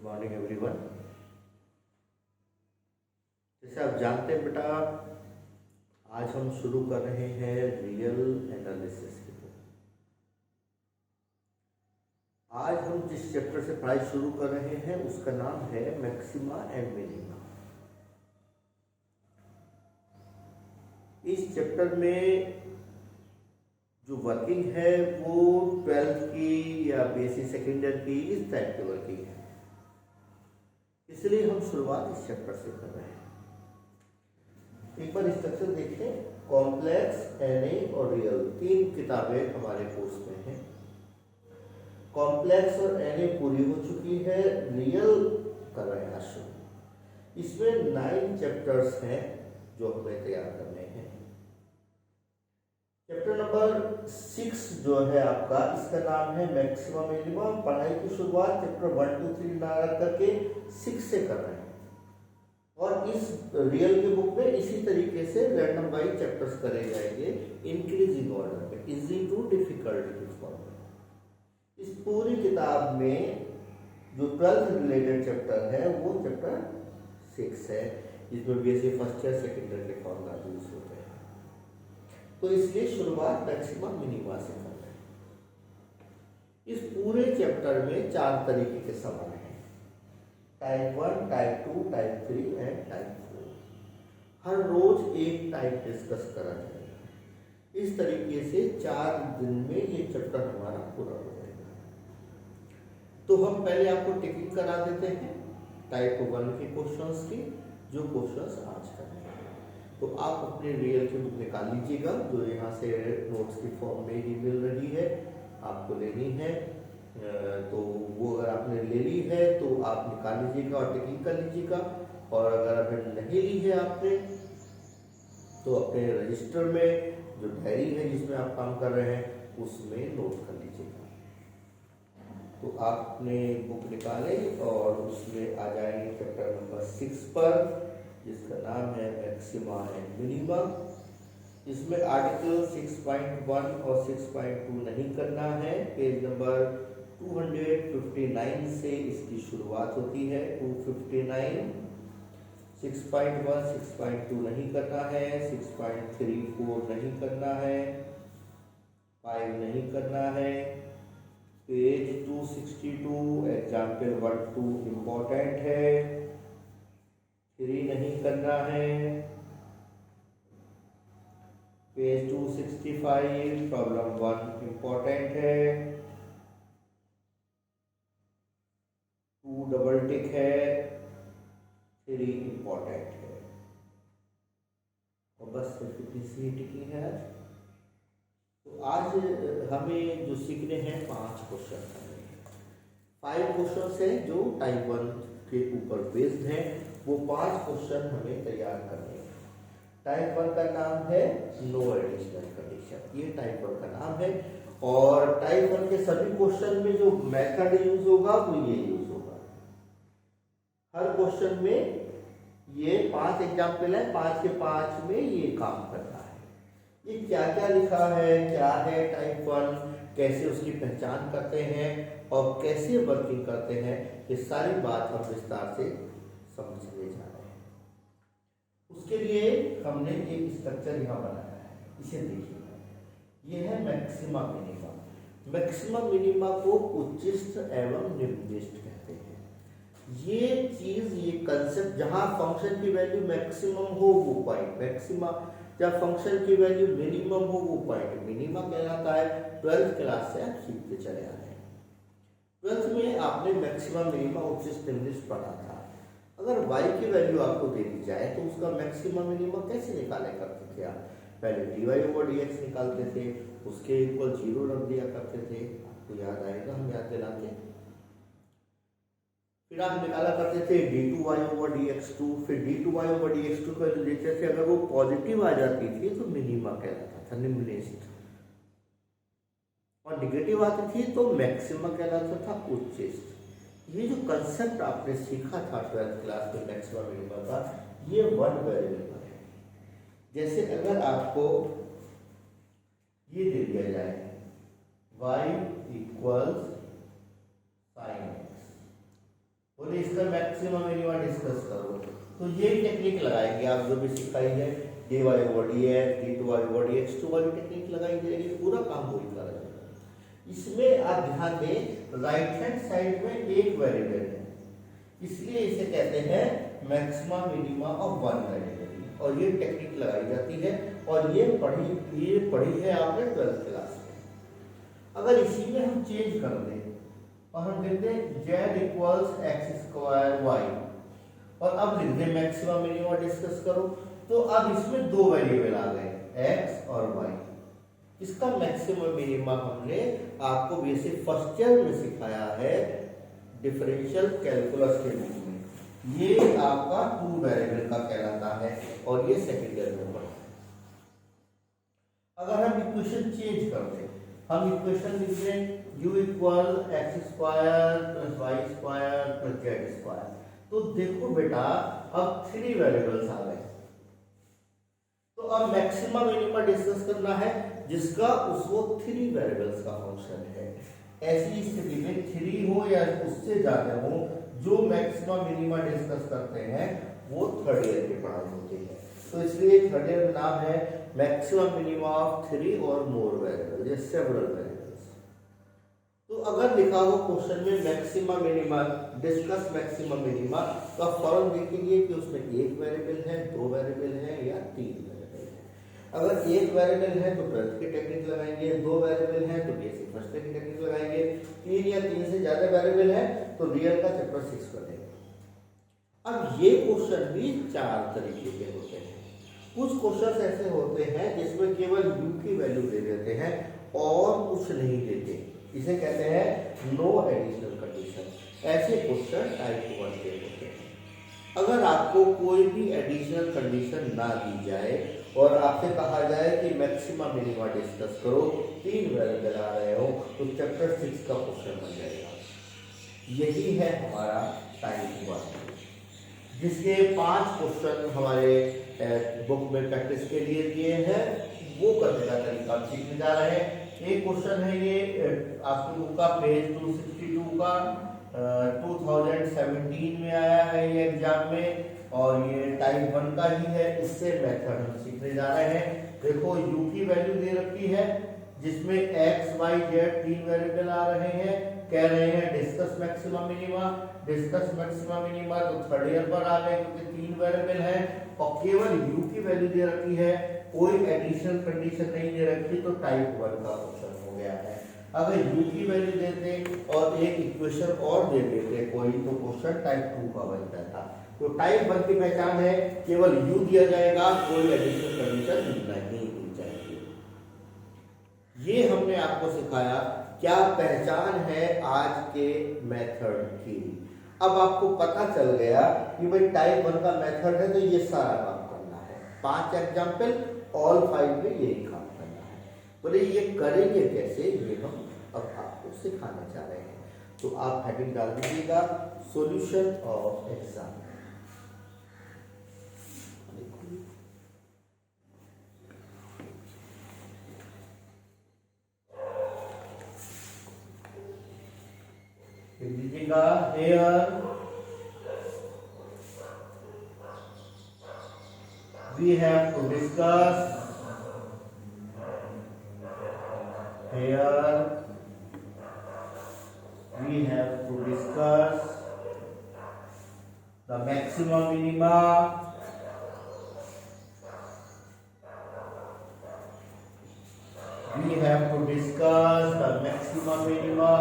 Morning everyone. जैसे आप जानते हैं बेटा, आज हम शुरू कर रहे हैं रियल एनालिसिस की बुक। आज हम जिस चैप्टर से पढ़ाई शुरू कर रहे हैं उसका नाम है मैक्सिमा एंड मिनिमा। इस चैप्टर में जो वर्किंग है वो 12th की या BSc सेकेंड ईयर की इस टाइप की वर्किंग है, इसलिए हम शुरुआत इस चैप्टर से कर रहे हैं। एक बार स्ट्रक्चर देखें। कॉम्प्लेक्स, एनए और रियल, तीन किताबें हमारे कोर्स में हैं। कॉम्प्लेक्स और एनए पूरी हो चुकी है, रियल कर रहे हैं आज शुरू। इसमें 9 चैप्टर्स हैं जो हमें तैयार करने हैं। चैप्टर नंबर 6 जो है आपका, इसका नाम है मैक्सिमा मिनिमा। पढ़ाई की शुरुआत चैप्टर 1 2 3 ना रख करके 6 से कर रहे हैं, और इस रियल की बुक में इसी तरीके से रैंडम वाइज चैप्टर्स करे जाएंगे इंक्रीजिंग ऑर्डर में, इजी टू डिफिकल्ट फॉर्मेट। इस पूरी किताब में जो 12th रिलेटेड चैप्टर है वो चैप्टर 6 है, जिसमें BSc first year second year के फॉर्मूला यूज होते हैं। तो इसलिए शुरुआत मैक्सिमा मिनिमा से कर रहे हैं। इस पूरे चैप्टर में 4 तरीके के सवाल हैं, type 1, type 2, type 3 and type 4। हर रोज एक टाइप डिस्कस करा जाएगा। इस तरीके से 4 दिन में ये चैप्टर हमारा पूरा हो जाएगा। तो हम पहले आपको टिकिंग करा देते हैं टाइप 1 के क्वेश्चंस की, जो क्वेश्चंस आज कर रहे हैं। तो आप अपने रियल की बुक निकाल लीजिएगा, जो यहाँ से नोट्स की फॉर्म में ही मिल रही है, आपको लेनी है। तो वो अगर आपने ले ली है तो आप निकाल लीजिएगा और टिकिंग कर लीजिएगा। और अगर अभी नहीं ली है आपने तो अपने रजिस्टर में जो डायरी है जिसमें आप काम कर रहे हैं उसमें नोट कर लीजिएगा। तो आप अपने बुक निकालें और उसमें आ जाएंगे चैप्टर नंबर 6 पर, जिसका नाम है मैक्सिमा एंड मिनिमा। इसमें आर्टिकल 6.1 और 6.2 नहीं करना है। पेज नंबर 259 से इसकी शुरुआत होती है। 259, 6.1 6.2 नहीं करना है, 6.34 नहीं करना है, 5 नहीं करना है। पेज 262 एग्जाम्पल 1 2 इम्पोर्टेंट है, 3 नहीं करना है। पेज 265 प्रॉब्लम 1 इम्पोर्टेंट है, 2 डबल टिक है, 3 इम्पोर्टेंट है। और बस सिर्फ इतनी सी टिकिंग है आज। तो आज हमें जो सीखने हैं 5 क्वेश्चन करने हैं। 5 क्वेश्चन है जो टाइप 1 के ऊपर बेस्ड हैं। वो 5 क्वेश्चन हमें तैयार करने हैं। टाइप 1 का नाम है नो एडिशनल कंडीशन, ये टाइप 1 का नाम है। और टाइप 1 के सभी क्वेश्चन में जो मेथड यूज होगा वो ये यूज होगा। हर क्वेश्चन में ये 5 एग्जाम्पल है, 5 के 5 में ये काम करना है। ये क्या क्या लिखा है, क्या है टाइप 1, कैसे उसकी पहचान करते हैं और कैसे वर्किंग करते हैं, ये सारी बात हम विस्तार से समझने जा रहे हैं। उसके लिए हमने एक स्ट्रक्चर यहाँ बनाया है, इसे देखिएगा। ये है मैक्सिमा मिनिमा। मैक्सिमा मिनिमा को उच्चिष्ट एवं निम्निष्ट कहते हैं। ये चीज, ये कंसेप्ट, जहां फंक्शन की वैल्यू मैक्सिमम हो वो पॉइंट मैक्सिमा, जब फंक्शन की वैल्यू मिनिमम हो वो पॉइंट मिनिमा कहलाता है। 12th क्लास से आप सीखते चले आ रहे हैं। 12th में आपने मैक्सिमा मिनिमा उच्चिष्ट निम्निष्ट पढ़ा था। अगर y की वैल्यू आपको दे दी जाए तो उसका मैक्सिमा मिनिमा कैसे निकाले करते थे आप? पहले dy/dx निकालते थे, उसके इक्वल 0 रख दिया करते थे। आपको याद आएगा, हम याद दिलाते। फिर आप निकाला करते थे d2y/dx2, फिर d2y/dx2 का जो लेते थे, अगर वो पॉजिटिव आ जाती थी तो मिनिमा कहलाता था, निम्निष्ट। और निगेटिव आती थी तो मैक्सिमा कहलाता था, उच्चिष्ट। ये जो कंसेप्ट आपने सीखा था 12th क्लास में मैक्सिमा मिनिमा का, ये 1 वेरिएबल है। जैसे अगर आपको ये दे दिया जाए y = sin x, बोले इसका मैक्सिमम मिनिमा डिस्कस करो, तो ये टेक्निक लगाएंगे आप जो भी सिखाई है, dy over dx, dy over dx two वाली टेक्निक लगाई जाएगी, पूरा काम वही कर रहा है। इसमें आप ध्यान दें, राइट हैंड साइड में एक वेरिएबल है, इसलिए इसे कहते हैं maxima minima of one variable, और ये टेक्निक लगाई जाती है, और ये पढ़ी है आपने 12th क्लास में। अगर इसी में हम चेंज कर दें और हम लिखते हैं z equals x square y, और अब लिख दें मैक्सिमा मिनिमा डिस्कस करो, तो अब इसमें दो वेरिएबल आ गए x और y। इसका मैक्सिमम मिनिमा हमने आपको बेसिक फर्स्ट ईयर में सिखाया है डिफरेंशियल कैलकुलस के बुक में, ये आपका टू वेरिएबल का कहलाता है, और ये सेकंड ईयर में पढ़ा। अगर हम इक्वेशन चेंज कर दें, हम इक्वेशन लिख दें u equal x square plus y square plus z square, तो देखो बेटा अब थ्री वेरिएबल्स आ गए, तो अब मैक्सिमा मिनिमा डिस्कस करना है जिसका उसको थ्री वेरिएबल्स का फंक्शन है। ऐसी स्थिति में थ्री हो या उससे ज्यादा हो, जो मैक्सिमा मिनिमा डिस्कस करते हैं वो थर्ड ईयर की पढ़ाई होती है, तो इसलिए थर्ड ईयर का नाम है मैक्सिमम मिनिमा ऑफ थ्री और मोर वेरिएबल या सेवरल वेरिएबल्स। तो अगर लिखा हो क्वेश्चन में maxima minima discuss maximum minima, तो आप फौरन देखेंगे कि उसमें एक वेरिएबल है, दो वेरिएबल है या तीन वेरिएबल है। अगर एक वेरिएबल है तो ट्वेल्थ की टेक्निक लगाएंगे, दो वेरिएबल है तो बेसिक फर्स्ट की टेक्निक लगाएंगे, तीन या तीन से ज्यादा वेरिएबल है तो रियल का चैप्टर 6 करेंगे। अब ये क्वेश्चन भी चार तरीके के होते हैं। कुछ क्वेश्चन ऐसे होते हैं जिसमें केवल u की वैल्यू दे देते हैं और कुछ नहीं देते, इसे कहते हैं नो एडिशनल कंडीशन। ऐसे क्वेश्चन टाइप 1 के होते हैं। अगर आपको कोई भी एडिशनल कंडीशन ना दी जाए और आपसे कहा जाए कि मैक्सिमा मिनिमा डिस्कस करो, तीन वेरिएबल आ रहे हो, तो चैप्टर 6 का क्वेश्चन बन जाएगा। यही है हमारा टाइप 1, जिसके 5 क्वेश्चन हमारे बुक में प्रैक्टिस के लिए दिए हैं, वो करने का तरीका सीखने जा रहे हैं। एक क्वेश्चन है ये आपकी बुक का पेज 262 का 2017 में आया है ये एग्जाम में, और ये टाइप 1 का ही है, इससे मेथड हम सीखने जा रहे हैं। देखो u की वैल्यू दे रखी है जिसमें x y z तीन वेरिएबल आ रहे हैं, कह रहे हैं discuss maxima minima. Discuss maxima minima तो थर्ड ईयर पर आ गए क्योंकि तीन वेरिएबल है, और केवल u की वैल्यू दे रखी है, कोई एडिशनल कंडीशन नहीं दे रखी, तो टाइप 1 का क्वेश्चन हो गया है। अगर u की वैल्यू देते और एक इक्वेशन और दे देते कोई, तो क्वेश्चन टाइप 2 का बन जाता। तो टाइप 1 की पहचान है केवल u दिया जाएगा, कोई एडिशनल कंडीशन नहीं दी जाएगी। ये हमने आपको सिखाया, क्या पहचान है आज के मेथड की। अब आपको पता चल गया कि भाई टाइप 1 का मेथड है तो ये सारा काम करना है। 5 एग्जाम्पल, ऑल 5 में यही काम करना है। बोले ये करेंगे कैसे, ये हम अब आपको सिखाना चाह रहे हैं। तो आप हेडिंग डाल दीजिएगा सॉल्यूशन ऑफ एग्जाम। लिखिएगा here we have to discuss, here we have to discuss the maximum minima we have to discuss the maximum minima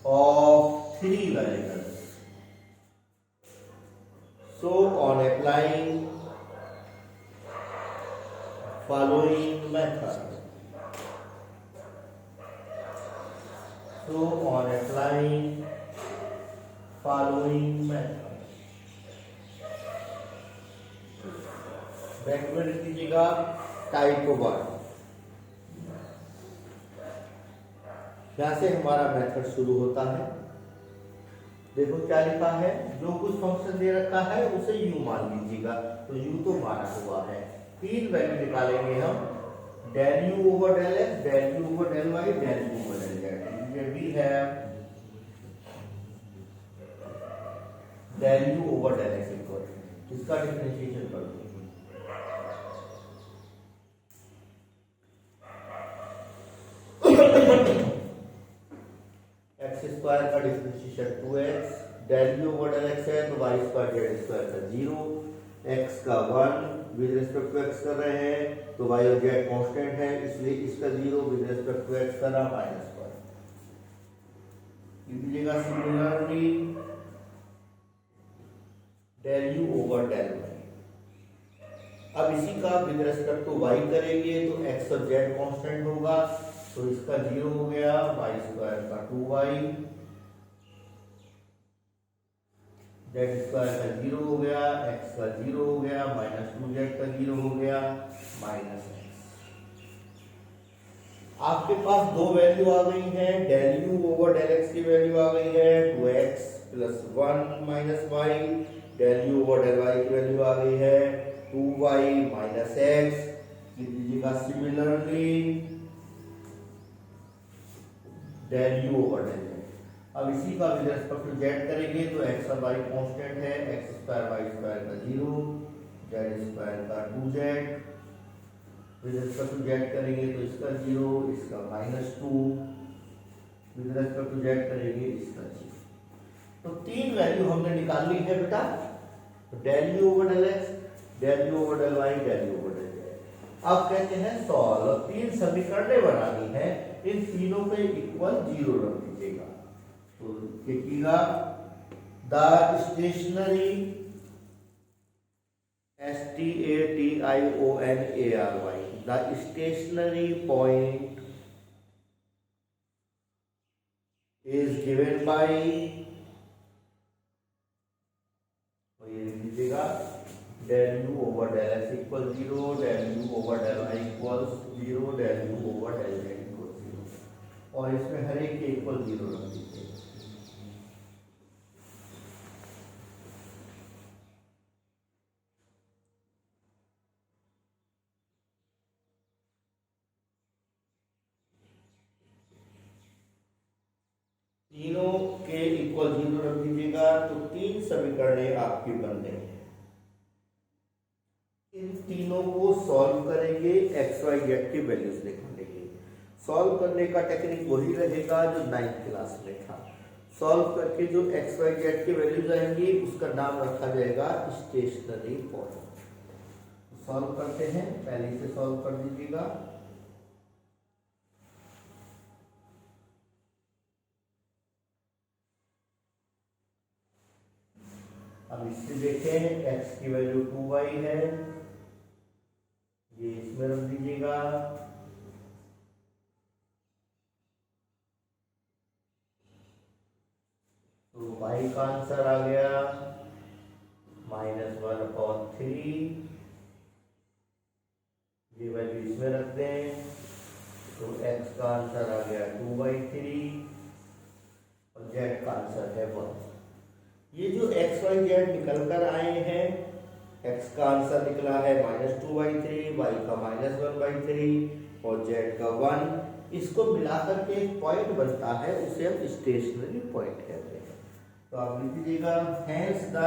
of three variables. So on applying following method, so on applying following method, back में लिख दीजिएगा type 1। यहाँ से हमारा method शुरू होता है। देखो क्या लिखा है, जो कुछ फंक्शन दे रखा है उसे u मान लीजिएगा, तो u तो माना हुआ है। तीन वैल्यू निकालेंगे हम, del u over del x, del u over del y, del u over del z। ये भी है del u over del x equal, इसका डिफरेंशिएशन कर दो। एक्स स्क्वायर का differentiation 2x, del u over del x है तो Y square Z square का 0, एक्स का 1 विद रिस्पेक्ट टू एक्स कर रहे हैं तो वाई और जेड कांस्टेंट है इसलिए इसका 0 विद रिस्पेक्ट टू एक्स करा -1 लीजिएगा। Similarly del u over del y, अब इसी का विद रिस्पेक्ट टू वाई करेंगे तो एक्स और जेड कांस्टेंट होगा तो इसका 0 हो गया, वाई स्क्वायर का 2y, जेड स्क्वायर का 0 हो गया, एक्स का 0 हो गया, -2z का 0 हो गया, -x। आपके पास दो वैल्यू आ गई है, del u over del x की वैल्यू आ गई है 2x + 1 - y, del u over del y की वैल्यू आ गई है 2y - x। लीजिएगा similarly del u over del z, अब इसी का विद रिस्पेक्ट टू जेड करेंगे तो एक्स और वाई कांस्टेंट है, एक्स स्क्वायर वाई स्क्वायर का 0, जेड स्क्वायर का 2z, with respect to Z करेंगे तो इसका 0, इसका -2, विद रिस्पेक्ट टू जेड करेंगे इसका 0। तो तीन वैल्यू हमने निकाल ली है बेटा, del u over del x, del u over del y, del u over del z. अब कहते हैं सॉल्व, तीन समीकरणें बनानी है, इन तीनों पे इक्वल 0 रख दीजिएगा। तो देखिएगा the stationary STATIONARY, the stationary point is given by, ये लीजिएगा del u over del x equal 0, del u over del y equal 0, del u over del z equal 0, और इसमें हर एक के इक्वल 0 रख दीजिए। तीनों के इक्वल 0 रख दीजिएगा तो तीन समीकरणें आपकी बन गई हैं। इन तीनों को सॉल्व करेंगे, एक्स वाई जेड की वैल्यूज निकालेंगे। सॉल्व करने का टेक्निक वही रहेगा जो 9th क्लास में था। सॉल्व करके जो एक्स वाई जेड की वैल्यूज आएंगी उसका नाम रखा जाएगा स्टेशनरी पॉइंट। सॉल्व करते हैं, पहले से सॉल्व कर दीजिएगा। अब इससे देखें x की वैल्यू 2y है, ये इसमें रख दीजिएगा। तो y का आंसर आ गया -1/3, ये वैल्यू इसमें रख दें तो x का आंसर आ गया 2/3 और z का आंसर है 1। ये जो x y z निकल कर आए हैं, x का आंसर निकला है -2/3, y का -1/3 और z का 1, इसको मिलाकर के एक पॉइंट बनता है, उसे हम स्टेशनरी पॉइंट कहते हैं। तो आप लिख दीजिएगा hence the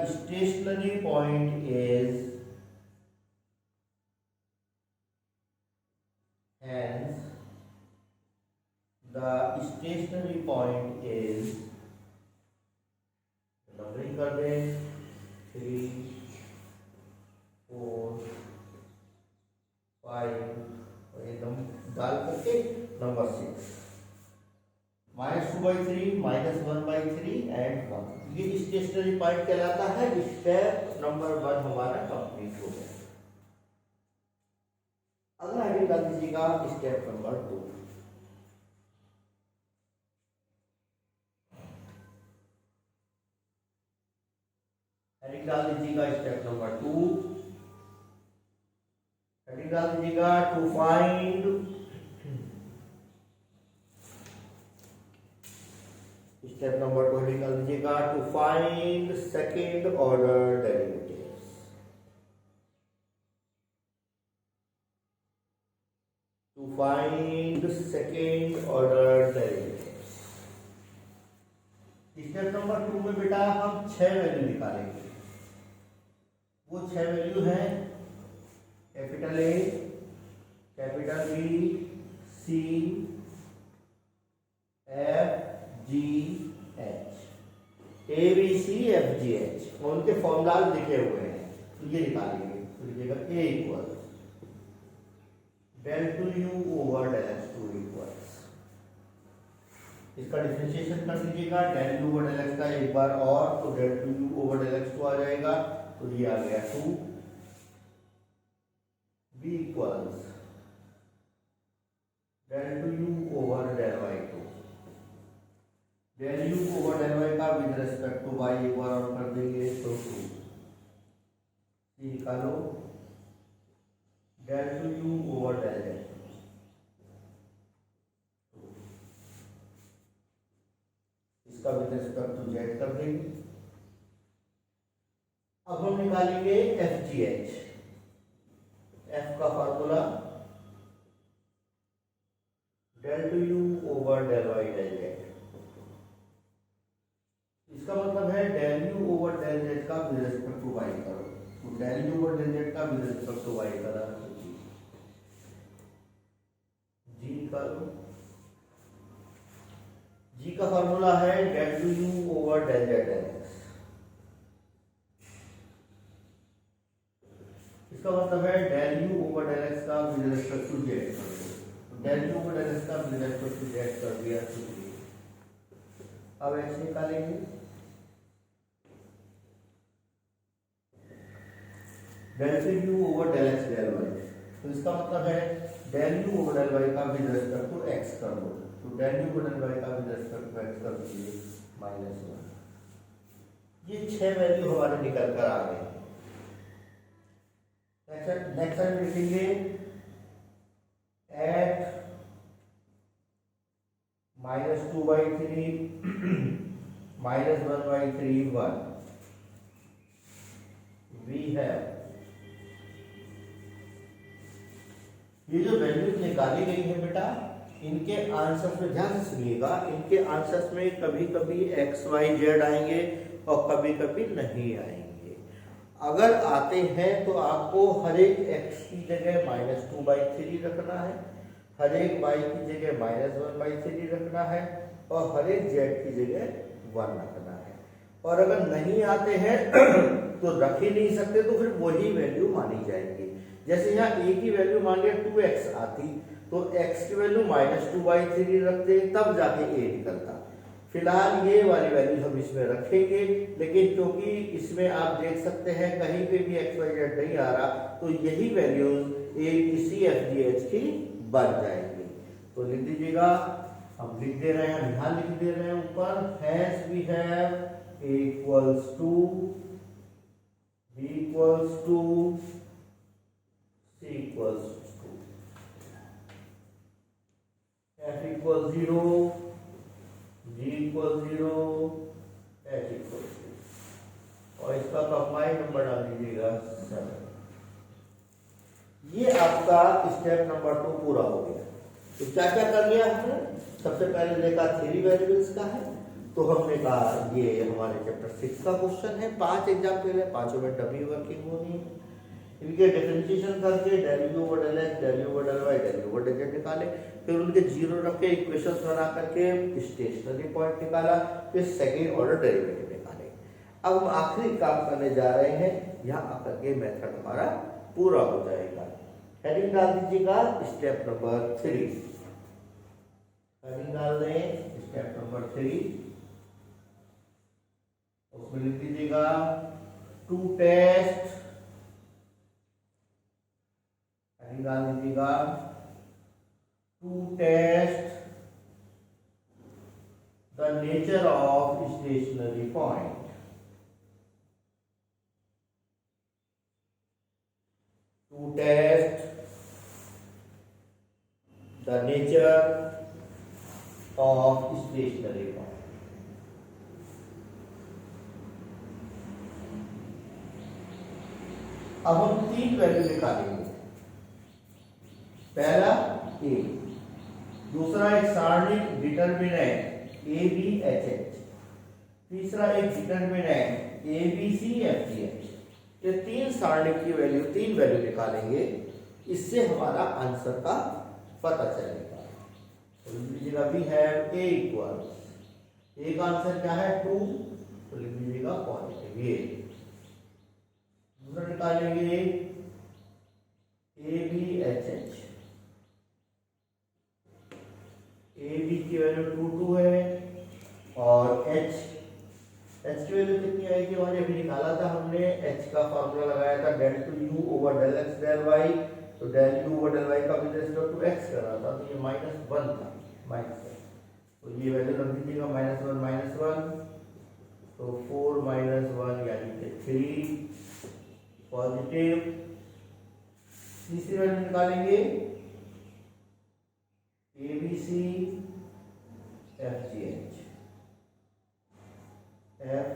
stationary point is, hence the stationary point is, numbering कर दें 3, 4, 5 और एकदम डाल करके नंबर 6, -2/3, -1/3 एंड 1। ये स्टेशनरी पॉइंट कहलाता है। स्टेप नंबर 1 हमारा कंप्लीट हो गया। अगला हेडिंग डाल दीजिएगा स्टेप नंबर 2। हेडिंग डाल दीजिएगा स्टेप नंबर 2। हेडिंग डाल दीजिएगा to find, step number 2 heading डाल दीजिएगा to find second order derivatives. To find second order derivatives. Step number 2 में बेटा हम 6 वैल्यू निकालेंगे। वो 6 वैल्यू है capital A, capital B, C, F, ji, H. A B C F G H और उनके फॉर्मूला लिखे हुए हैं, तो ये निकालेंगे। तो लिखिएगा a equal del two u over del x two equals, इसका डिफरेंशिएशन कर दीजिएगा। Del u over del x का एक बार और, तो del two u over del x two आ जाएगा, तो ये आ गया 2। B equals del two u over del y two, del u over del y का विद रेस्पेक्ट टू वाई एक बार और कर देंगे, तो 2। सी निकालो del two u over del z, इसका विद रिस्पेक्ट टू जेड कर देंगे। अब हम निकालेंगे एफ जी एच। एफ का formula del two u over del y del z, इसका मतलब है del u over del z का विद रिस्पेक्ट टू वाई करो, तो del u over del z का विद रिस्पेक्ट टू वाई करा, जी निकालो। जी का फार्मूला है del two u over del z x, इसका मतलब है del u over del x का विद रिस्पेक्ट टू जेड कर दो, del u over del x का विद रिस्पेक्ट टू जेड कर दिया, तो अब एक्स निकालेंगे। Del two u over del x del y, तो इसका मतलब है del u over del y का विद रिस्पेक्ट टू एक्स कर दो, तो del u over del y का विद रिस्पेक्ट टू एक्स कर दीजिए -1। ये 6 वैल्यू हमारे निकल कर आ गए। नेक्स्ट टाइम लिखेंगे एट -2/3 -1/3 1 वी हैव, ये जो वैल्यूज निकाली गई है बेटा, इनके आंसर्स में ध्यान से सुनिएगा। इनके आंसर्स में कभी कभी एक्स वाई जेड आएंगे और कभी कभी नहीं आएंगे। अगर आते हैं तो आपको हर एक x की जगह -2/3 रखना है, हर एक y की जगह -1/3 रखना है और हर एक z की जगह 1 रखना है। और अगर नहीं आते हैं तो रख ही नहीं सकते, तो फिर वही वैल्यू मानी जाएगी। जैसे यहाँ a की वैल्यू मान लिया 2x आती, तो x की वैल्यू -2/3 रखते, तब जाके a निकलता। फिलहाल ये वाली वैल्यू हम इसमें रखेंगे, लेकिन क्योंकि इसमें आप देख सकते हैं कहीं पे भी एक्स वाई जेड नहीं आ रहा, तो यही values a B C F G h की बन जाएंगी। तो लिख दीजिएगा, हम लिख दे रहे हैं, यहाँ लिख दे रहे हैं ऊपर, has we have a equals to, b equals to, c equals to, f equal 0, g equal 0, h equal 0, और इसका कंबाइंड नंबर डाल दीजिएगा 7। ये आपका स्टेप नंबर 2 पूरा हो गया। तो क्या क्या कर लिया हमने? सबसे पहले देखा थ्योरी वेरिएबल्स का है, तो हमने कहा ये हमारे चैप्टर 6 का क्वेश्चन है। 5 एग्जाम्पल है, 5 में डमी वर्किंग होनी है। इनके डिफरेंशिएशन करके del u over del x, del u over del y, del u over del z निकाले, फिर उनके जीरो रख के इक्वेशंस बना करके स्टेशनरी पॉइंट निकाला, फिर सेकंड ऑर्डर डेरिवेटिव निकाले। अब हम आखिरी काम करने जा रहे हैं, यहाँ आकर के मेथड हमारा पूरा हो जाएगा। हेडिंग डाल दीजिएगा स्टेप नंबर 3, हेडिंग डाल दें स्टेप नंबर 3, उसमें लिख दीजिएगा टू टेस्ट, डाल दीजिएगा to test the nature of stationary point, to test the nature of stationary point. अब हम 3 वैल्यू निकालेंगे। पहला a, दूसरा एक सारणिक determinant a b h h, तीसरा एक determinant a B C F G h, ये तीन सारणी की वैल्यू, तीन वैल्यू निकालेंगे, इससे हमारा आंसर का पता चलेगा। तो लिख लीजिएगा वी हैव ए इक्वल्स, ए का आंसर क्या है 2, तो लिख लीजिएगा पॉजिटिव ए। दूसरा निकालेंगे a b h h, A b की वैल्यू 2 है और एच की वैल्यू कितनी आएगी हमारे, अभी निकाला था हमने, एच का फॉर्मूला लगाया था del two u over del x del y, तो del u over del y का विद रिस्पेक्ट टू एक्स कर रहा था, तो ये -1 था, माइनस, तो ये वैल्यू रख दीजिएगा -1, तो 4 -1 यानी कि 3 पॉजिटिव। तीसरी वैल्यू निकालेंगे a B C F G H, f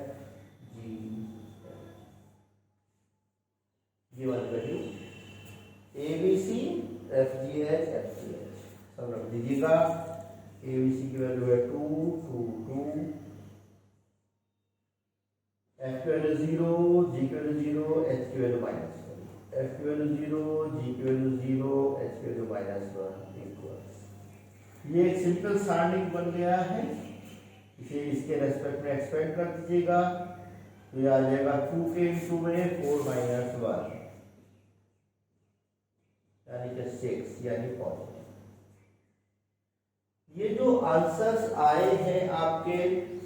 g ये वाली value a B C F G h सब रख दीजिएगा। ए बी सी की वैल्यू है 2 2 2, एफ की वैल्यू 0, जी की वैल्यू 0, एच की वैल्यू -1, एफ की वैल्यू 0, जी की वैल्यू 0, एच की वैल्यू -1 इक्वल्स, ये एक सिंपल सारणी बन गया है। इसे इसके रेस्पेक्ट में एक्सपेंड कर दीजिएगा, तो ये आ जाएगा 2 के इंटू में 4 -1 यानी कि 6 यानी पॉजिटिव। ये जो आंसर्स आए हैं आपके,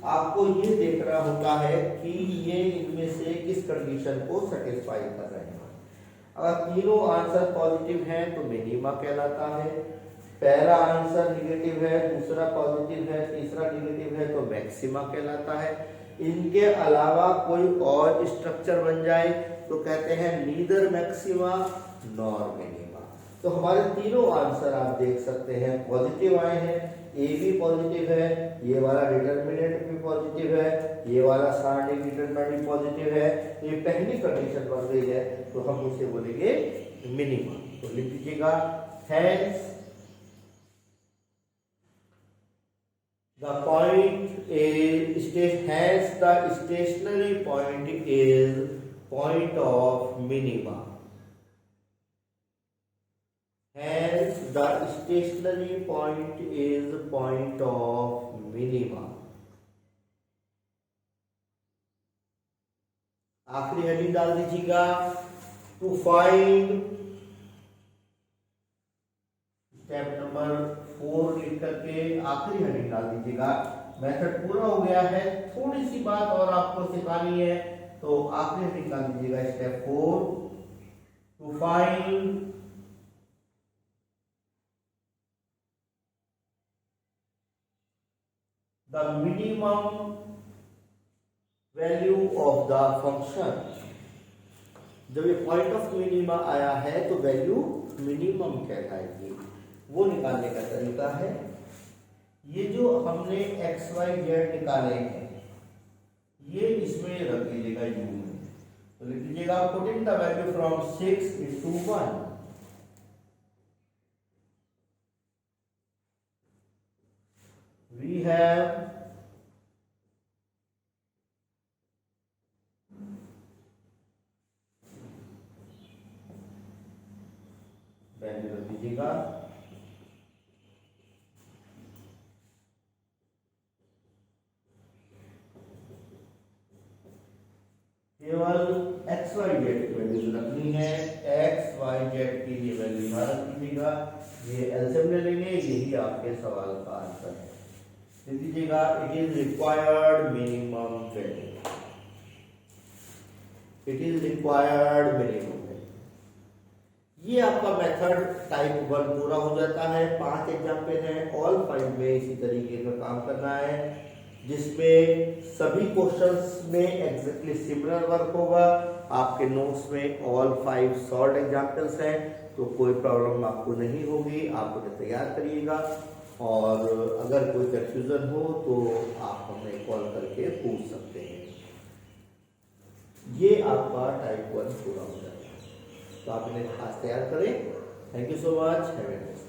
आपको ये देखना होता है कि ये इनमें से किस कंडीशन को सेटिस्फाई कर रहे हैं। अगर तीनों आंसर पॉजिटिव हैं तो मिनिमा कहलाता है, पहला आंसर निगेटिव है, दूसरा पॉजिटिव है, तीसरा निगेटिव है तो मैक्सिमा कहलाता है। इनके अलावा कोई और स्ट्रक्चर बन जाए तो कहते हैं नीदर मैक्सिमा नॉर मिनिमा। तो हमारे तीनों आंसर आप देख सकते हैं पॉजिटिव आए हैं, ए भी पॉजिटिव है, ये वाला डिटरमिनेंट भी पॉजिटिव है, ये वाला सारणी डिटरमिनेंट पॉजिटिव है, ये पहली कंडीशन बन गई है, तो हम उसे बोलेंगे मिनिमा। तो लिख दीजिएगा hence the point is hence the stationary point is point of minima, hence the stationary point is point of minima। आखिरी हेडिंग डाल दीजिएगा टू फाइंड, स्टेप नंबर 4 लिख करके आखिरी हेडिंग डाल दीजिएगा। मेथड पूरा हो गया है, थोड़ी सी बात और आपको सिखानी है, तो आखिरी हेडिंग डाल दीजिएगा step 4 to find the minimum value of the function. जब ये पॉइंट ऑफ मिनिमा आया है तो वैल्यू मिनिमम कहलाएगी, वो निकालने का तरीका है, ये जो हमने एक्स वाई जेड निकाले हैं ये इसमें रख दीजिएगा यू में, तो लिख दीजिएगा putting the value from 6 into 1, we have value रख दीजिएगा केवल एक्स वाई जेड की वैल्यू रखनी है, एक्स वाई जेड की ये वैल्यू यहाँ रख दीजिएगा, ये एलसीएम ले लेंगे, यही आपके सवाल का आंसर है। लिख दीजिएगा it is required minimum value, it is required minimum value. ये आपका मेथड टाइप 1 पूरा हो जाता है। 5 एग्जाम्पल हैं, ऑल 5 में इसी तरीके का काम करना है, जिसमें सभी क्वेश्चंस में एग्जैक्टली सिमिलर वर्क होगा। आपके नोट्स में ऑल 5 शॉर्ट एग्जाम्पल्स हैं, तो कोई प्रॉब्लम आपको नहीं होगी, आप उन्हें तैयार करिएगा, और अगर कोई कंफ्यूजन हो तो आप हमें कॉल करके पूछ सकते हैं। ये आपका टाइप 1 पूरा हो जाएगा, तो आप इन्हें खास तैयार करें। Thank you so much, have a nice day.